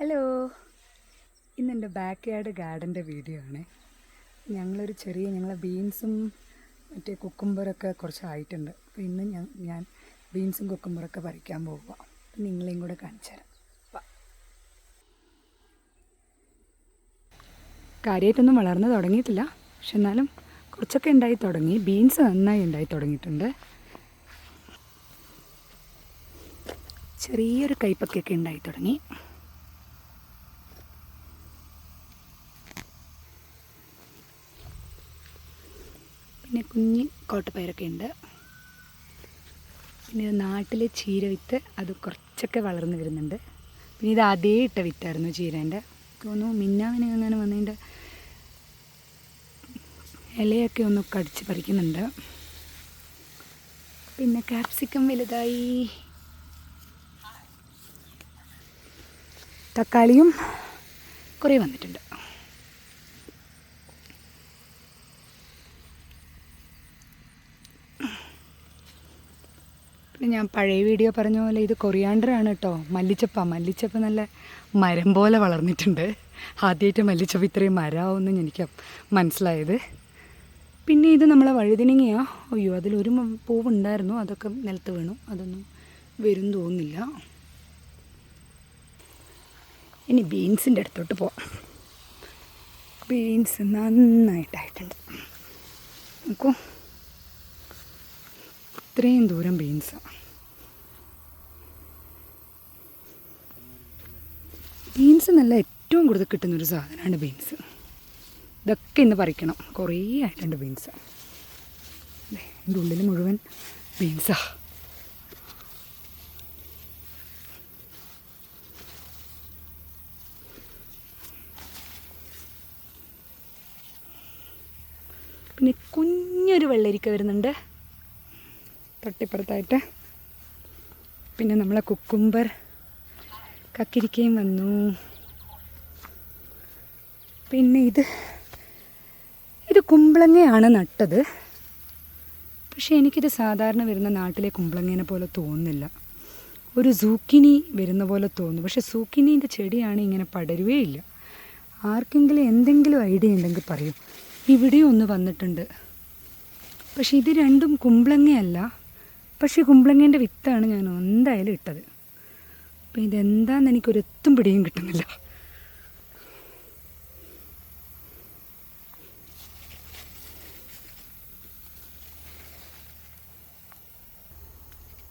Hello, ഇന്നെൻ്റെ back yard ഗാർഡൻ്റെ video ആണ്. ഞങ്ങളെ ബീൻസും മറ്റേ കുക്കുംബറൊക്കെ കുറച്ചായിട്ടുണ്ട്. അപ്പോൾ ഇന്ന് ഞാൻ ബീൻസും കുക്കുംബറൊക്കെ പറിക്കാൻ പോവുക. അപ്പം നിങ്ങളെയും കൂടെ കാണിച്ചു തരാം. കാര്യമായിട്ടൊന്നും വളർന്ന് തുടങ്ങിയിട്ടില്ല, പക്ഷെ എന്നാലും കുറച്ചൊക്കെ ഉണ്ടായി തുടങ്ങി. ബീൻസ് നന്നായി ഉണ്ടായി തുടങ്ങിയിട്ടുണ്ട്. ചെറിയൊരു കൈപ്പക്കൊക്കെ ഉണ്ടായി തുടങ്ങി. പിന്നെ കുഞ്ഞ് കോട്ടപ്പയറൊക്കെ ഉണ്ട്. പിന്നെ ഇത് നാട്ടിലെ ചീര വിത്ത്, അത് കുറച്ചൊക്കെ വളർന്നു വരുന്നുണ്ട്. പിന്നെ ഇത് അതേ ഇട്ട വിത്തായിരുന്നു ചീരേൻ്റെ. തോന്നുന്നു മിന്നാവിനെ അങ്ങനെ വന്നതിൻ്റെ ഇലയൊക്കെ ഒന്ന് കടിച്ച് പറിക്കുന്നുണ്ട്. പിന്നെ ക്യാപ്സിക്കം വലുതായി. തക്കാളിയും കുറേ വന്നിട്ടുണ്ട്. ഞാൻ പഴയ വീഡിയോ പറഞ്ഞ പോലെ ഇത് കൊറിയാണ്ടറാണ് കേട്ടോ. മല്ലിച്ചപ്പ് നല്ല മരം പോലെ വളർന്നിട്ടുണ്ട്. ആദ്യമായിട്ട് മല്ലിച്ചപ്പ് ഇത്രയും മരമാവുമെന്ന് എനിക്ക് മനസ്സിലായത്. പിന്നെ ഇത് നമ്മളെ വഴുതിനങ്ങയാണ്. അയ്യോ, അതിലൊരു പൂവുണ്ടായിരുന്നു, അതൊക്കെ നിലത്ത് വീണു. അതൊന്നും വരും തോന്നുന്നില്ല. ഇനി ബീൻസിൻ്റെ അടുത്തോട്ട് പോവാം. ബീൻസ് നന്നായിട്ടായിട്ടുണ്ട്. നോക്കൂ, ഇത്രയും ദൂരം ബീൻസാണ്. ബീൻസ് നല്ല ഏറ്റവും കൂടുതൽ കിട്ടുന്നൊരു സാധനമാണ് ബീൻസ്. ഇതൊക്കെ ഇന്ന് പറിക്കണം. കുറേ ആയിട്ടുണ്ട് ബീൻസ്. ഇതിൻ്റെ ഉള്ളിൽ മുഴുവൻ ബീൻസാണ്. പിന്നെ കുഞ്ഞൊരു വെള്ളരിക്ക വരുന്നുണ്ട് തട്ടിപ്പുറത്തായിട്ട്. പിന്നെ നമ്മളെ കുക്കുംബർ കക്കിരിക്കയും വന്നു. പിന്നെ ഇത് കുമ്പളങ്ങയാണ് നട്ടത്. പക്ഷേ എനിക്കിത് സാധാരണ വരുന്ന നാട്ടിലെ കുമ്പളങ്ങേനെ പോലെ തോന്നുന്നില്ല. ഒരു സൂക്കിനി വരുന്ന പോലെ തോന്നുന്നു. പക്ഷേ സൂക്കിനീൻ്റെ ചെടിയാണ്, ഇങ്ങനെ പടരുകയില്ല. ആർക്കെങ്കിലും എന്തെങ്കിലും ഐഡിയ ഉണ്ടെങ്കിൽ പറയൂ. ഇവിടെയും ഒന്ന് വന്നിട്ടുണ്ട്. പക്ഷേ ഇത് രണ്ടും കുമ്പളങ്ങയല്ല. പക്ഷേ കുമ്പളങ്ങേൻ്റെ വിത്താണ് ഞാൻ എന്തായാലും ഇട്ടത്. അപ്പം ഇതെന്താണെന്ന് എനിക്കൊരെത്തും പിടിയും കിട്ടുന്നില്ല.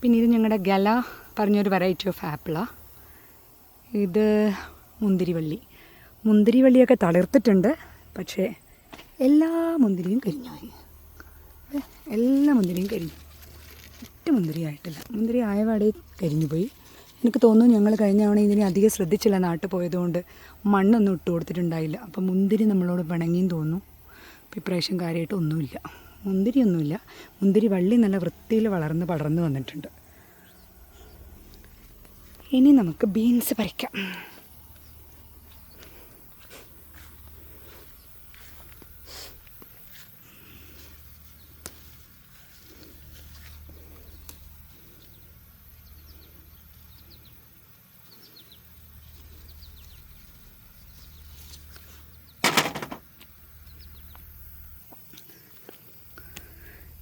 പിന്നെ ഇത് ഞങ്ങളുടെ ഗല പറഞ്ഞൊരു വെറൈറ്റി ഓഫ് ആപ്പിളാണ്. ഇത് മുന്തിരിവള്ളിയൊക്കെ തളിർത്തിട്ടുണ്ട്. പക്ഷേ എല്ലാ മുന്തിരിയും കരിഞ്ഞുപോയി. എല്ലാ മുന്തിരിയും കരിഞ്ഞു. ഒറ്റ മുന്തിരി ആയിട്ടില്ല. മുന്തിരി ആയപാടെ കരിഞ്ഞുപോയി. എനിക്ക് തോന്നുന്നു ഞങ്ങൾ കഴിഞ്ഞ തവണ ഇതിനെ അധികം ശ്രദ്ധിച്ചില്ല. നാട്ടിൽ പോയതുകൊണ്ട് മണ്ണൊന്നും ഇട്ട് കൊടുത്തിട്ടുണ്ടായില്ല. അപ്പം മുന്തിരി നമ്മളോട് പിണങ്ങിയും തോന്നുന്നു. അപ്പം ഇപ്രാവശ്യം കാര്യമായിട്ട് ഒന്നുമില്ല, മുന്തിരിയൊന്നുമില്ല. മുന്തിരി വള്ളി നല്ല വൃത്തിയിൽ പടർന്ന് വന്നിട്ടുണ്ട്. ഇനി നമുക്ക് ബീൻസ് പറിക്കാം.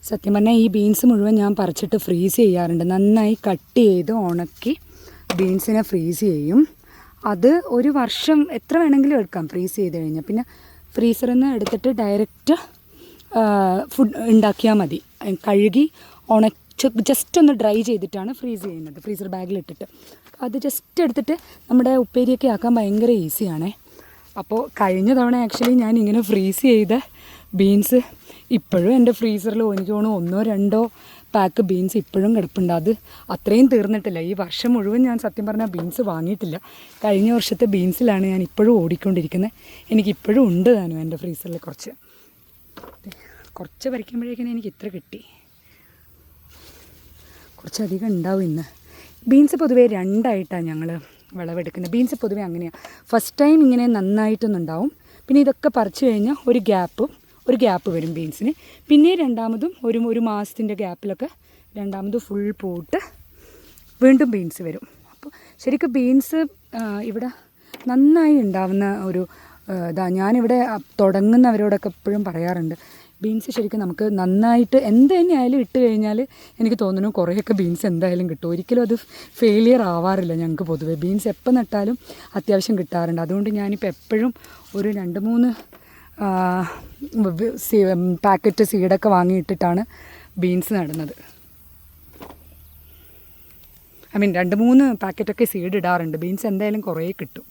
സത്യം പറഞ്ഞാൽ ഈ ബീൻസ് മുഴുവൻ ഞാൻ പറിച്ചിട്ട് ഫ്രീസ് ചെയ്യാറുണ്ട്. നന്നായി കട്ട് ചെയ്ത് ഉണക്കി ബീൻസിനെ ഫ്രീസ് ചെയ്യും. അത് ഒരു വർഷം എത്ര വേണമെങ്കിലും എടുക്കാം ഫ്രീസ് ചെയ്ത് കഴിഞ്ഞാൽ. പിന്നെ ഫ്രീസറിൽ നിന്ന് എടുത്തിട്ട് ഡയറക്റ്റ് ഫുഡ് ഉണ്ടാക്കിയാൽ മതി. കഴുകി ജസ്റ്റ് ഒന്ന് ഡ്രൈ ചെയ്തിട്ടാണ് ഫ്രീസ് ചെയ്യുന്നത്, ഫ്രീസർ ബാഗിലിട്ടിട്ട്. അത് ജസ്റ്റ് എടുത്തിട്ട് നമ്മുടെ ഉപ്പേരിയൊക്കെ ആക്കാൻ ഭയങ്കര ഈസിയാണേ. അപ്പോൾ കഴിഞ്ഞ തവണ ആക്ച്വലി ഞാൻ ഇങ്ങനെ ഫ്രീസ് ചെയ്ത ബീൻസ് ഇപ്പോഴും എൻ്റെ ഫ്രീസറിൽ എനിക്ക് തോന്നുന്നു 1-2 പാക്ക് ബീൻസ് ഇപ്പോഴും കിടപ്പുണ്ട്. അത് അത്രയും തീർന്നിട്ടില്ല. ഈ വർഷം മുഴുവൻ ഞാൻ സത്യം പറഞ്ഞാൽ ബീൻസ് വാങ്ങിയിട്ടില്ല. കഴിഞ്ഞ വർഷത്തെ ബീൻസിലാണ് ഞാൻ ഇപ്പോഴും ഓടിക്കൊണ്ടിരിക്കുന്നത്. എനിക്കിപ്പോഴും ഉണ്ട് താനും എൻ്റെ ഫ്രീസറിൽ കുറച്ച് പറിക്കുമ്പോഴേക്കും എനിക്ക് ഇത്ര കിട്ടി. കുറച്ചധികം ഉണ്ടാവും ഇന്ന്. ബീൻസ് പൊതുവേ 2ആയിട്ടാണ് ഞങ്ങൾ വിളവെടുക്കുന്നത്. ബീൻസ് പൊതുവേ അങ്ങനെയാണ്. ഫസ്റ്റ് ടൈം ഇങ്ങനെ നന്നായിട്ടൊന്നുണ്ടാവും. പിന്നെ ഇതൊക്കെ പറിച്ചു കഴിഞ്ഞാൽ ഒരു ഗ്യാപ്പ് വരും ബീൻസിന്. പിന്നെ രണ്ടാമതും ഒരു മാസത്തിൻ്റെ ഗ്യാപ്പിലൊക്കെ രണ്ടാമത് ഫുൾ പൂട്ട് വീണ്ടും ബീൻസ് വരും. അപ്പോൾ ശരിക്കും ബീൻസ് ഇവിടെ നന്നായി ഉണ്ടാവുന്ന ഒരു ഇതാ. ഞാനിവിടെ തുടങ്ങുന്നവരോടൊക്കെ എപ്പോഴും പറയാറുണ്ട്, ബീൻസ് ശരിക്കും നമുക്ക് നന്നായിട്ട് എന്ത് തന്നെയായാലും ഇട്ട് കഴിഞ്ഞാൽ എനിക്ക് തോന്നുന്നു കുറേയൊക്കെ ബീൻസ് എന്തായാലും കിട്ടും. ഒരിക്കലും അത് ഫെയിലിയർ ആവാറില്ല ഞങ്ങൾക്ക് പൊതുവെ. ബീൻസ് എപ്പോൾ നട്ടാലും അത്യാവശ്യം കിട്ടാറുണ്ട്. അതുകൊണ്ട് ഞാനിപ്പോൾ എപ്പോഴും ഒരു 2-3 പാക്കറ്റ് സീഡൊക്കെ വാങ്ങിയിട്ടിട്ടാണ് ബീൻസ് നടുന്നത്. 2-3 പാക്കറ്റൊക്കെ സീഡ് ഇടാറുണ്ട്. ബീൻസ് എന്തായാലും കുറേ കിട്ടും.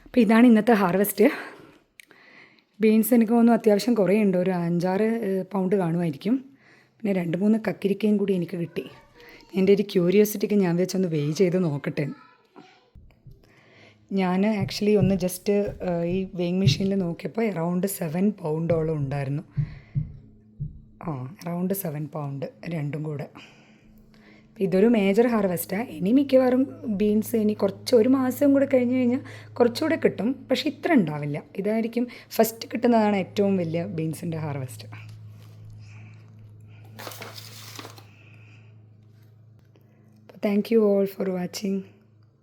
അപ്പോൾ ഇതാണ് ഇന്നത്തെ ഹാർവെസ്റ്റ്. ബീൻസ് എനിക്ക് തോന്നുന്നു അത്യാവശ്യം കുറേ ഉണ്ട്, ഒരു 5-6 പൗണ്ട് കാണുമായിരിക്കും. പിന്നെ 2-3 കക്കിരിക്കയും കൂടി എനിക്ക് കിട്ടി. എൻ്റെ ഒരു ക്യൂരിയോസിറ്റിക്ക് ഞാൻ വെച്ചൊന്ന് വെയ് ചെയ്ത് നോക്കട്ടെ. ഞാൻ ആക്ച്വലി ഒന്ന് ജസ്റ്റ് ഈ വെയിങ് മെഷീനിൽ നോക്കിയപ്പോൾ അറൗണ്ട് 7 പൗണ്ടോളം ഉണ്ടായിരുന്നു. അറൗണ്ട് 7 പൗണ്ട് രണ്ടും കൂടെ. ഇതൊരു മേജർ ഹാർവെസ്റ്റാണ്. ഇനി മിക്കവാറും ബീൻസ് ഇനി ഒരു മാസം കൂടെ കഴിഞ്ഞ് കഴിഞ്ഞാൽ കുറച്ചുകൂടെ കിട്ടും. പക്ഷേ ഇത്ര ഉണ്ടാവില്ല. ഇതായിരിക്കും ഫസ്റ്റ് കിട്ടുന്നതാണ് ഏറ്റവും വലിയ ബീൻസിൻ്റെ harvest. Thank you all for watching.